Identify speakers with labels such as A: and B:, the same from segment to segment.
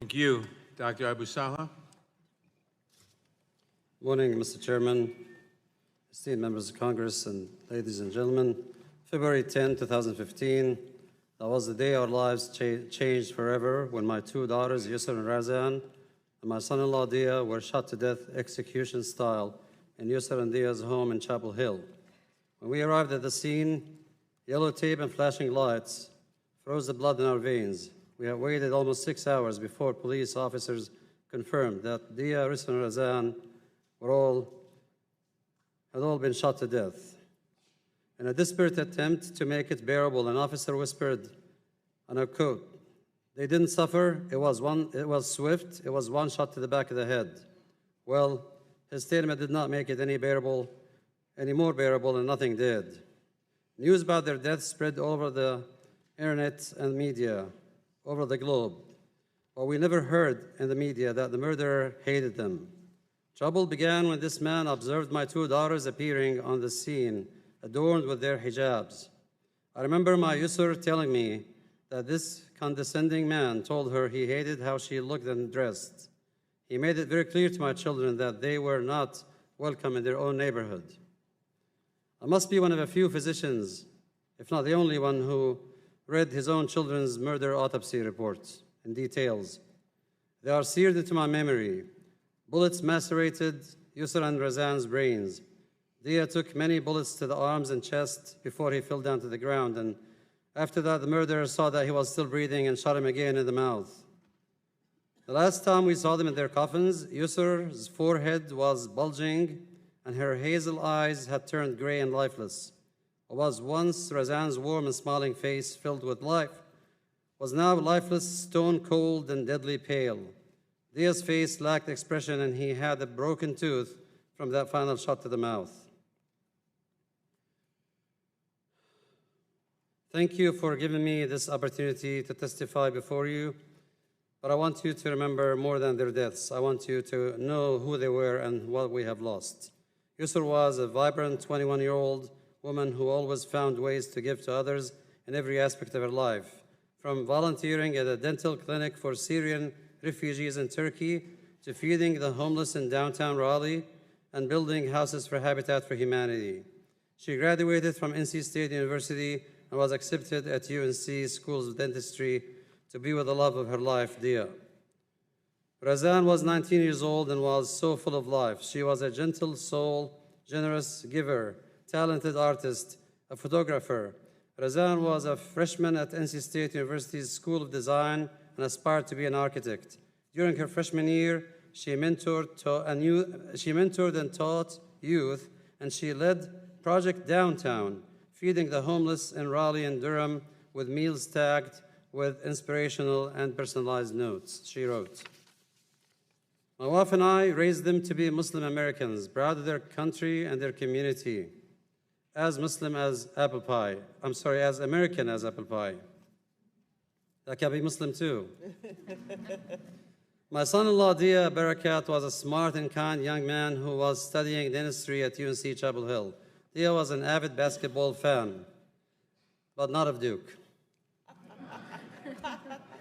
A: Thank you. Dr. Abu-Salha.
B: Morning, Mr. Chairman, esteemed members of Congress, and ladies and gentlemen. February 10, 2015, that was the day our lives changed forever when my two daughters, Yusor and Razan, and my son-in-law, Deah, were shot to death execution style in Yusor and Deah's home in Chapel Hill. When we arrived at the scene, yellow tape and flashing lights froze the blood in our veins. We had waited almost 6 hours before police officers confirmed that Deah, Yusor, and Razan had all been shot to death. In a desperate attempt to make it bearable, an officer whispered, and I quote, "They didn't suffer, it was swift, it was one shot to the back of the head." Well, his statement did not make it any more bearable, and nothing did. News about their deaths spread all over the internet and media over the globe, but we never heard in the media that the murderer hated them. Trouble began when this man observed my two daughters appearing on the scene, adorned with their hijabs. I remember my Yusor telling me that this condescending man told her he hated how she looked and dressed. He made it very clear to my children that they were not welcome in their own neighborhood. I must be one of a few physicians, if not the only one, who read his own children's murder autopsy reports in details. They are seared into my memory. Bullets macerated Yusor and Razan's brains. Deah took many bullets to the arms and chest before he fell down to the ground, and after that, the murderer saw that he was still breathing and shot him again in the mouth. The last time we saw them in their coffins, Yusor's forehead was bulging and her hazel eyes had turned gray and lifeless. What was once Razan's warm and smiling face filled with life was now lifeless, stone cold, and deadly pale. Deah's face lacked expression, and he had a broken tooth from that final shot to the mouth. Thank you for giving me this opportunity to testify before you, but I want you to remember more than their deaths. I want you to know who they were and what we have lost. Yusor was a vibrant 21-year-old woman who always found ways to give to others in every aspect of her life, from volunteering at a dental clinic for Syrian refugees in Turkey to feeding the homeless in downtown Raleigh and building houses for Habitat for Humanity. She graduated from NC State University and was accepted at UNC Schools of Dentistry to be with the love of her life, Deah. Razan was 19 years old and was so full of life. She was a gentle soul, generous giver, talented artist, a photographer. Razan was a freshman at NC State University's School of Design and aspired to be an architect. During her freshman year, she mentored and taught youth, and she led Project Downtown, feeding the homeless in Raleigh and Durham with meals tagged with inspirational and personalized notes. She wrote, "My wife and I raised them to be Muslim Americans, proud of their country and their community, as Muslim as apple pie. As American as apple pie. That can be Muslim too." My son-in-law, Deah Barakat, was a smart and kind young man who was studying dentistry at UNC Chapel Hill. Deah was an avid basketball fan, but not of Duke,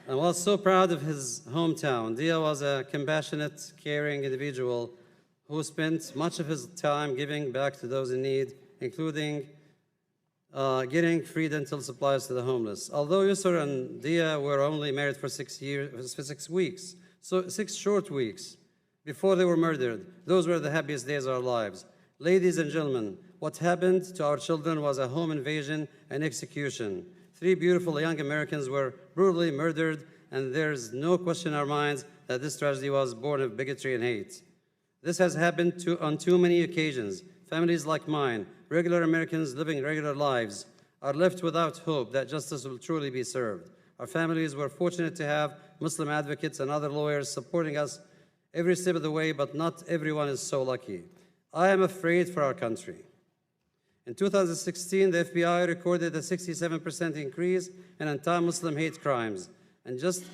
B: and was so proud of his hometown. Deah was a compassionate, caring individual who spent much of his time giving back to those in need, including getting free dental supplies to the homeless. Although Yusor and Deah were only married for 6 short weeks before they were murdered, those were the happiest days of our lives. Ladies and gentlemen, what happened to our children was a home invasion and execution. 3 beautiful young Americans were brutally murdered, and there's no question in our minds that this tragedy was born of bigotry and hate. This has happened on too many occasions. Families like mine, regular Americans living regular lives, are left without hope that justice will truly be served. Our families were fortunate to have Muslim advocates and other lawyers supporting us every step of the way, but not everyone is so lucky. I am afraid for our country. In 2016, the FBI recorded a 67% increase in anti-Muslim hate crimes. And just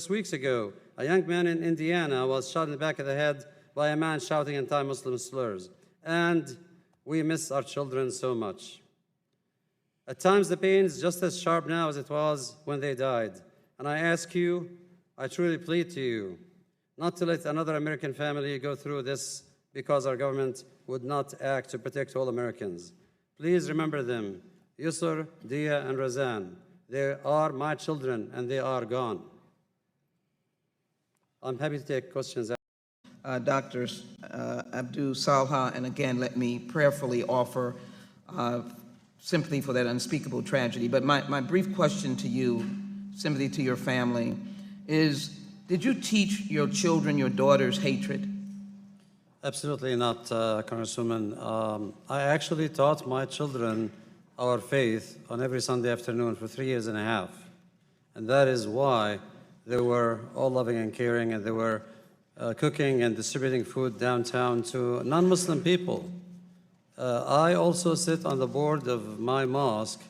B: weeks ago, a young man in Indiana was shot in the back of the head by a man shouting anti-Muslim slurs. And we miss our children so much. At times, the pain is just as sharp now as it was when they died. And I I truly plead to you not to let another American family go through this because our government would not act to protect all Americans. Please remember them, Yusor, Deah, and Razan. They are my children, and they are gone. I'm happy to take questions.
C: Dr. Abu-Salha, and again, let me prayerfully offer sympathy for that unspeakable tragedy. But my brief question to you, sympathy to your family, is did you teach your children, your daughters, hatred?
B: Absolutely not, Congresswoman. I actually taught my children our faith on every Sunday afternoon for 3 years and a half. And that is why they were all loving and caring, and they were cooking and distributing food downtown to non-Muslim people. I also sit on the board of my mosque,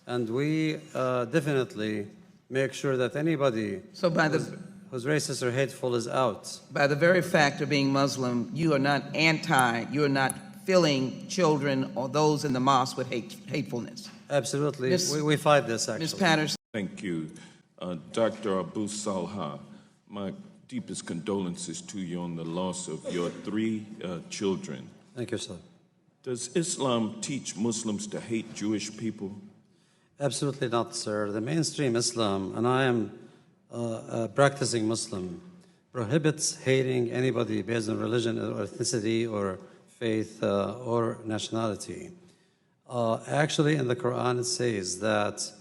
B: and we definitely make sure that anybody who's racist or hateful is out.
C: By the very fact of being Muslim, you are not you are not filling children or those in the mosque with hatefulness.
B: Absolutely. We fight this, actually.
C: Ms. Patterson.
D: Thank you. Dr. Abu-Salha, my deepest condolences to you on the loss of your 3 children.
B: Thank you, sir.
D: Does Islam teach Muslims to hate Jewish people?
B: Absolutely not, sir. The mainstream Islam, and I am a practicing Muslim, prohibits hating anybody based on religion or ethnicity or faith or nationality. Actually, in the Quran, it says that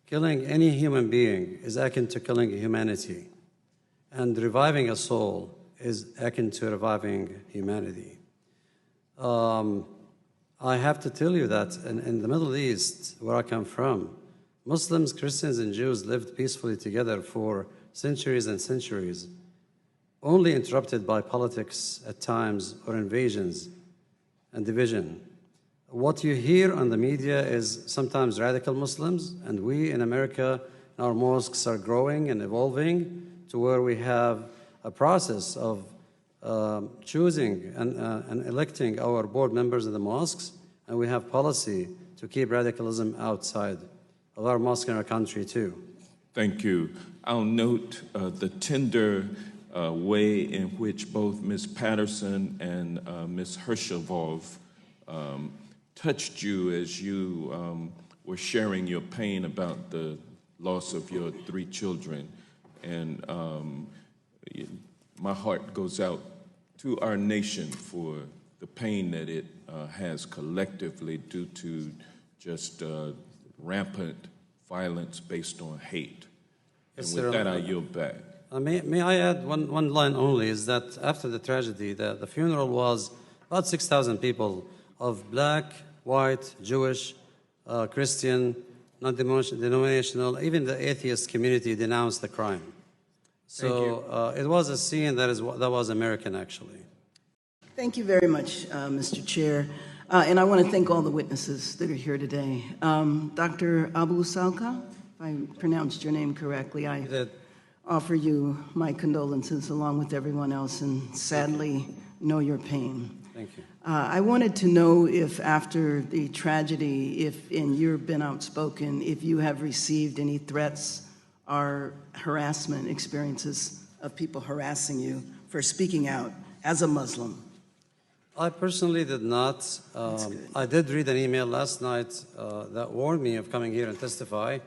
B: killing any human being is akin to killing humanity, and reviving a soul is akin to reviving humanity. I have to tell you that in the Middle East, where I come from, Muslims, Christians, and Jews lived peacefully together for centuries and centuries, only interrupted by politics at times or invasions and division. What you hear on the media is sometimes radical Muslims, and we in America, in our mosques, are growing and evolving to where we have a process of choosing and electing our board members of the mosques, and we have policy to keep radicalism outside of our mosque and our country too.
D: Thank you. I'll note the tender way in which both Ms. Patterson and Ms. Hershevov touched you as you were sharing your pain about the loss of your 3 children. And my heart goes out to our nation for the pain that it has collectively due to just rampant violence based on hate. And with that, I yield back.
B: May I add one line only, is that after the tragedy, the funeral was about 6,000 people of black, white, Jewish, Christian, non-denominational, even the atheist community denounced the crime. So it was a scene that was American, actually.
E: Thank you very much, Mr. Chair. And I want to thank all the witnesses that are here today. Dr. Abu-Salha, if I pronounced your name correctly, I offer you my condolences along with everyone else, and sadly know your pain.
B: Thank you.
E: I wanted to know if after the tragedy, and you've been outspoken, if you have received any threats or harassment experiences of people harassing you for speaking out as a Muslim.
B: I personally did not. I did read an email last night that warned me of coming here and testify.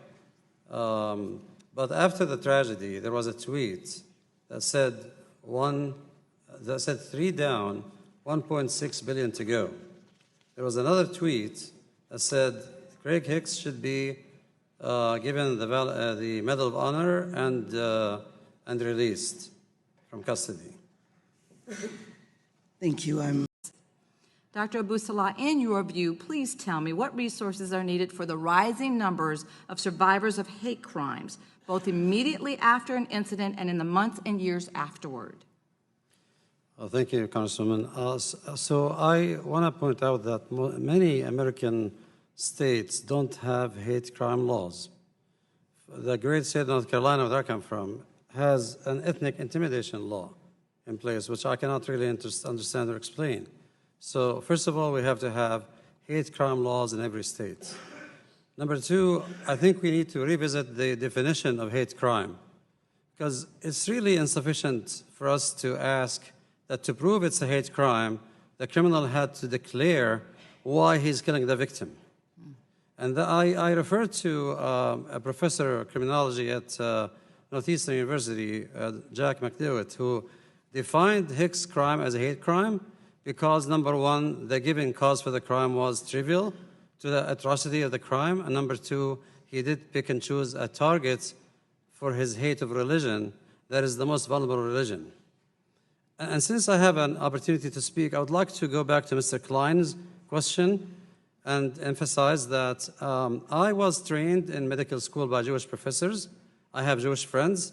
B: But after the tragedy, there was a tweet that said 3 down, 1.6 billion to go. There was another tweet that said Craig Hicks should be given the Medal of Honor and released from custody.
E: Thank you.
F: Dr. Abu-Salha, in your view, please tell me what resources are needed for the rising numbers of survivors of hate crimes, both immediately after an incident and in the months and years afterward.
B: Thank you, Congresswoman. So I want to point out that many American states don't have hate crime laws. The great state of North Carolina, where I come from, has an ethnic intimidation law in place, which I cannot really understand or explain. So first of all, we have to have hate crime laws in every state. Number 2, I think we need to revisit the definition of hate crime, because it's really insufficient for us to ask that to prove it's a hate crime, the criminal had to declare why he's killing the victim. And I refer to a professor of criminology at Northeastern University, Jack McDewitt, who defined Hicks' crime as a hate crime because, number one, the given cause for the crime was trivial to the atrocity of the crime, and number two, he did pick and choose a target for his hate of religion that is the most vulnerable religion. And since I have an opportunity to speak, I would like to go back to Mr. Klein's question and emphasize that I was trained in medical school by Jewish professors. I have Jewish friends.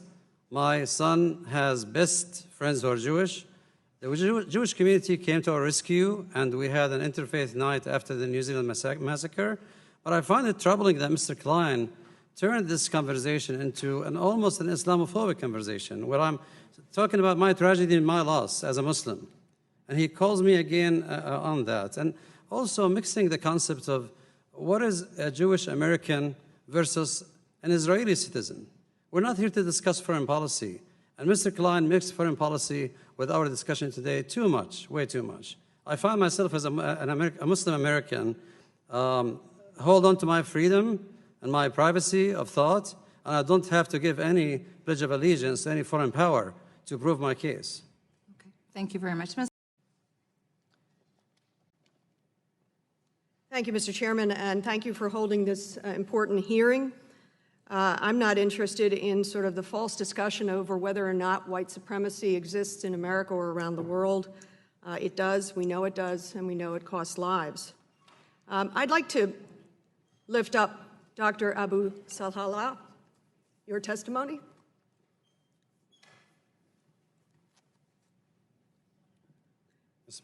B: My son has best friends who are Jewish. The Jewish community came to our rescue, and we had an interfaith night after the New Zealand massacre. But I find it troubling that Mr. Klein turned this conversation into almost an Islamophobic conversation, where I'm talking about my tragedy and my loss as a Muslim. And he calls me again on that. And also mixing the concept of what is a Jewish American versus an Israeli citizen. We're not here to discuss foreign policy. And Mr. Klein mixed foreign policy with our discussion today too much, way too much. I find myself as a Muslim American, hold on to my freedom and my privacy of thought, and I don't have to give any pledge of allegiance to any foreign power to prove my case.
F: Okay. Thank you very much. Ms.
G: Thank you, Mr. Chairman, and thank you for holding this important hearing. I'm not interested in sort of the false discussion over whether or not white supremacy exists in America or around the world. It does, we know it does, and we know it costs lives. I'd like to lift up Dr. Abu-Salha, your testimony.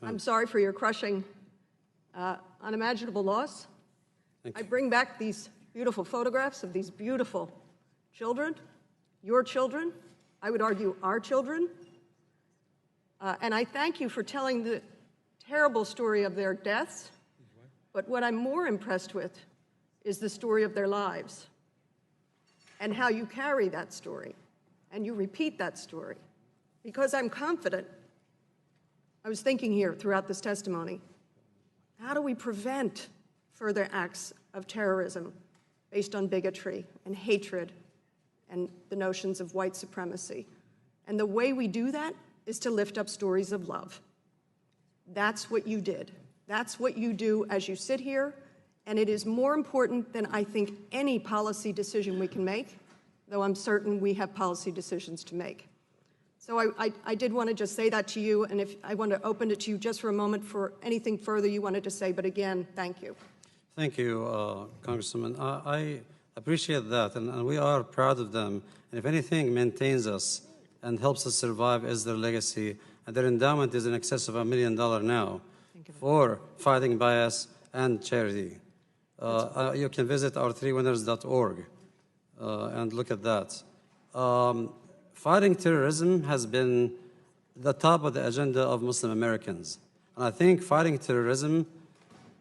G: I'm sorry for your crushing, unimaginable loss. I bring back these beautiful photographs of these beautiful children, your children, I would argue our children. And I thank you for telling the terrible story of their deaths. But what I'm more impressed with is the story of their lives and how you carry that story and you repeat that story. Because I'm confident, I was thinking here throughout this testimony, how do we prevent further acts of terrorism based on bigotry and hatred and the notions of white supremacy? And the way we do that is to lift up stories of love. That's what you did. That's what you do as you sit here, and it is more important than I think any policy decision we can make, though I'm certain we have policy decisions to make. So I did want to just say that to you, and if I want to open it to you just for a moment for anything further you wanted to say, but again, thank you.
B: Thank you, Congresswoman. I appreciate that, and we are proud of them. And if anything maintains us and helps us survive is their legacy, and their endowment is in excess of $1 million now for fighting bias and charity. You can visit our3winners.org and look at that. Fighting terrorism has been the top of the agenda of Muslim Americans. And I think fighting terrorism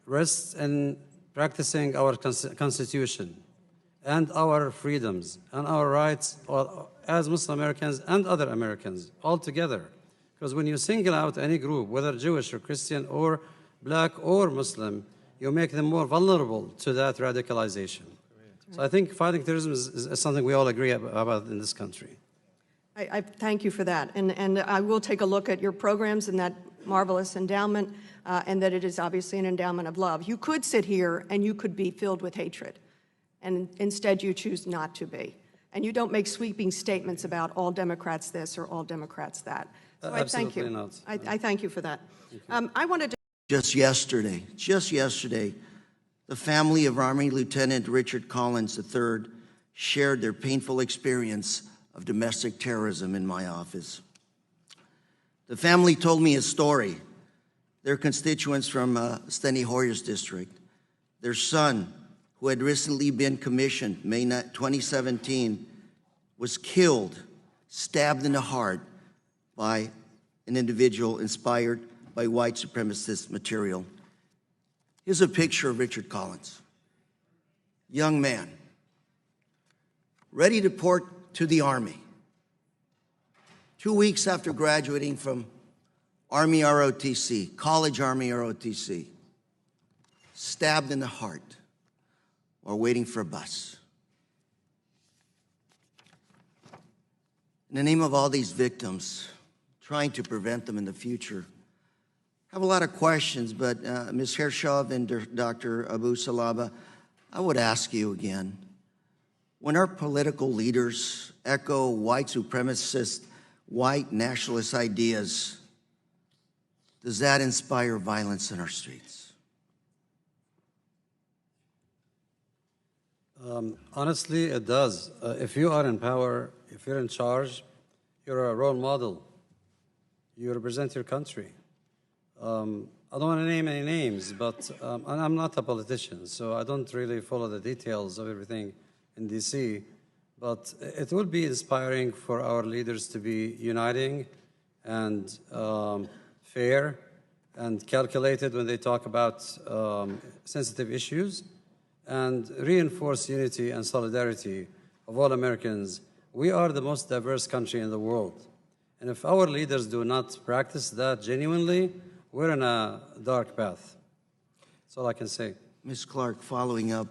B: rests in practicing our Constitution and our freedoms and our rights as Muslim Americans and other Americans all together. Because when you single out any group, whether Jewish or Christian or black or Muslim, you make them more vulnerable to that radicalization. So I think fighting terrorism is something we all agree about in this country.
G: I thank you for that. And I will take a look at your programs and that marvelous endowment, and that it is obviously an endowment of love. You could sit here and you could be filled with hatred, and instead you choose not to be. And you don't make sweeping statements about all Democrats this or all Democrats that. So I thank you.
B: Not.
G: I thank you for that. I wanted to.
H: Just yesterday, the family of Army Lieutenant Richard Collins III shared their painful experience of domestic terrorism in my office. The family told me a story. Their constituents from Steny Hoyer's district. Their son, who had recently been commissioned, May 2017, was killed, stabbed in the heart by an individual inspired by white supremacist material. Here's a picture of Richard Collins. Young man, ready to report to the Army. 2 weeks after graduating from Army ROTC, College Army ROTC, stabbed in the heart while waiting for a bus. In the name of all these victims, trying to prevent them in the future, I have a lot of questions, but Ms. Hershov and Dr. Abu-Salha, I would ask you again, when our political leaders echo white supremacist, white nationalist ideas, does that inspire violence in our streets?
B: Honestly, it does. If you are in power, if you're in charge, you're a role model. You represent your country. I don't want to name any names, but and I'm not a politician, so I don't really follow the details of everything in D.C., but it will be inspiring for our leaders to be uniting and fair and calculated when they talk about sensitive issues, and reinforce unity and solidarity of all Americans. We are the most diverse country in the world. And if our leaders do not practice that genuinely, we're in a dark path. That's all I can say.
H: Ms. Clark, following up,